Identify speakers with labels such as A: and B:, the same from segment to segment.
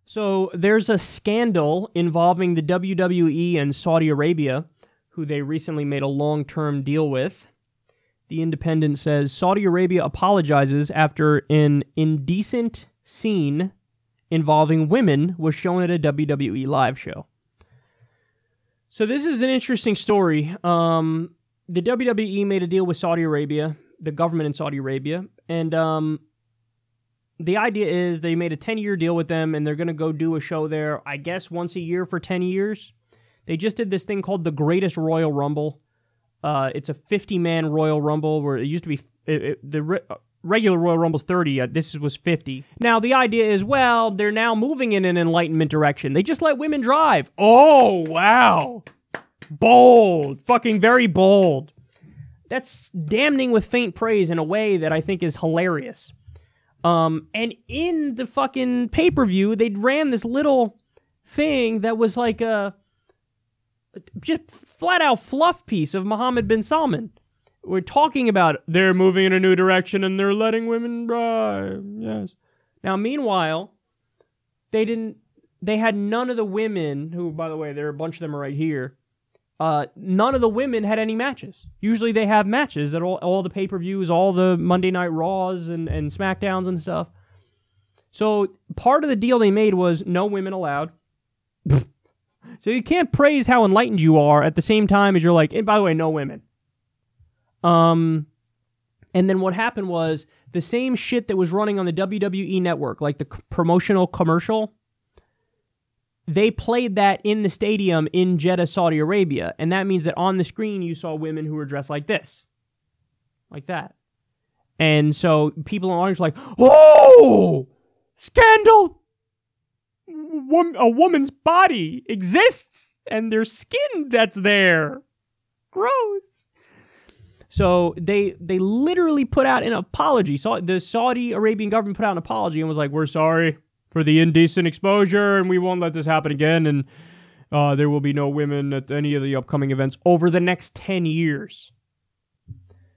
A: So there's a scandal involving the WWE and Saudi Arabia, who they recently made a long-term deal with. The Independent says Saudi Arabia apologizes after an indecent scene involving women was shown at a WWE live show. So this is an interesting story. The WWE made a deal with Saudi Arabia, the government in Saudi Arabia, and the idea is they made a 10-year deal with them, and they're going to go do a show there, I guess, once a year for 10 years. They just did this thing called the Greatest Royal Rumble. It's a 50-man Royal Rumble, where it used to be the regular Royal Rumble's 30. This was 50. Now, the idea is, well, they're now moving in an enlightenment direction. They just let women drive. Oh, wow. Bold. Fucking very bold. That's damning with faint praise in a way that I think is hilarious. And in the fucking pay-per-view, they ran this little thing that was like a just flat-out fluff piece of Mohammed bin Salman. We're talking about they're moving in a new direction and they're letting women drive. Yes. Now, meanwhile, they had none of the women, who, by the way, there are a bunch of them right here. None of the women had any matches. Usually they have matches at all the pay-per-views, all the Monday Night Raws and SmackDowns and stuff. So part of the deal they made was no women allowed. So you can't praise how enlightened you are at the same time as you're like, and by the way, no women. And then what happened was the same shit that was running on the WWE network, like the promotional commercial, they played that in the stadium in Jeddah, Saudi Arabia. And that means that on the screen you saw women who were dressed like this. Like that. And so people in the audience were like, oh! Scandal! A woman's body exists, and there's skin that's there. Gross. So they literally put out an apology. So the Saudi Arabian government put out an apology and was like, we're sorry for the indecent exposure, and we won't let this happen again, and there will be no women at any of the upcoming events over the next 10 years.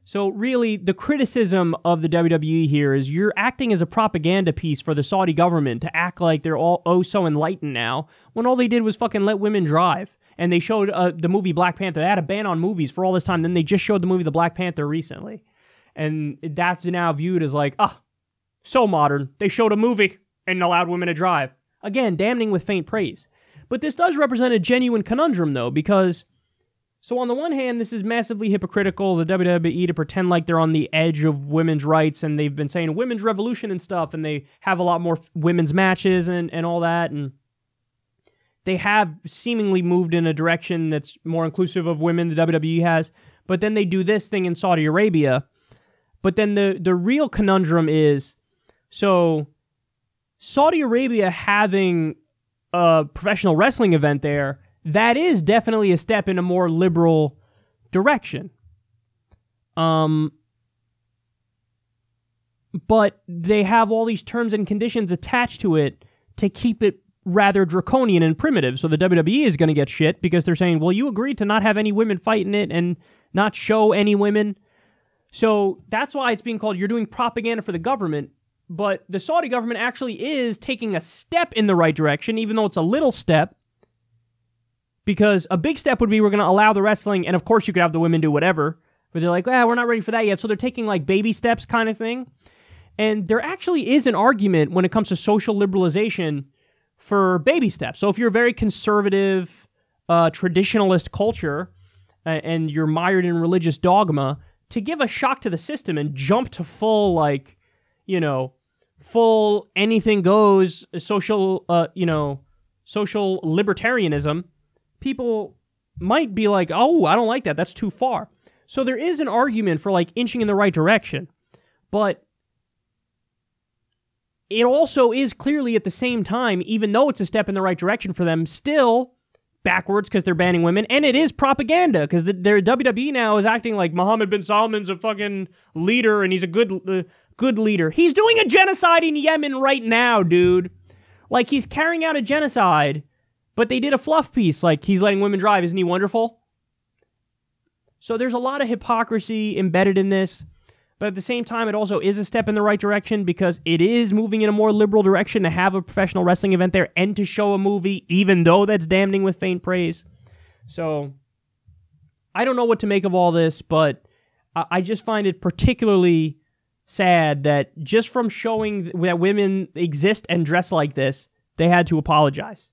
A: So really, the criticism of the WWE here is you're acting as a propaganda piece for the Saudi government to act like they're all oh so enlightened now, when all they did was fucking let women drive. And they showed the movie Black Panther. They had a ban on movies for all this time. Then they just showed the movie The Black Panther recently. And that's now viewed as like, so modern. They showed a movie and allowed women to drive. Again, damning with faint praise. But this does represent a genuine conundrum, though, because so on the one hand, this is massively hypocritical, the WWE, to pretend like they're on the edge of women's rights, and they've been saying women's revolution and stuff, and they have a lot more women's matches and all that, and they have seemingly moved in a direction that's more inclusive of women, the WWE has, but then they do this thing in Saudi Arabia. But then the real conundrum is, so Saudi Arabia having a professional wrestling event there, that is definitely a step in a more liberal direction. But they have all these terms and conditions attached to it to keep it rather draconian and primitive. So the WWE is going to get shit because they're saying, well, you agreed to not have any women fight in it and not show any women. So that's why it's being called, you're doing propaganda for the government. But the Saudi government actually is taking a step in the right direction, even though it's a little step. Because a big step would be we're going to allow the wrestling, and of course you could have the women do whatever. But they're like, we're not ready for that yet. So they're taking like baby steps kind of thing. And there actually is an argument when it comes to social liberalization for baby steps. So if you're a very conservative, traditionalist culture, and you're mired in religious dogma, to give a shock to the system and jump to full, like, full anything goes social, social libertarianism, people might be like, oh, I don't like that. That's too far. So there is an argument for like inching in the right direction. But it also is clearly at the same time, even though it's a step in the right direction for them, still backwards because they're banning women. And it is propaganda because their WWE now is acting like Mohammed bin Salman's a fucking leader and he's a good leader. He's doing a genocide in Yemen right now, dude. Like, he's carrying out a genocide. But they did a fluff piece, like, he's letting women drive. Isn't he wonderful? So there's a lot of hypocrisy embedded in this. But at the same time, it also is a step in the right direction because it is moving in a more liberal direction to have a professional wrestling event there and to show a movie, even though that's damning with faint praise. So, I don't know what to make of all this, but I just find it particularly sad that just from showing that women exist and dress like this, they had to apologize.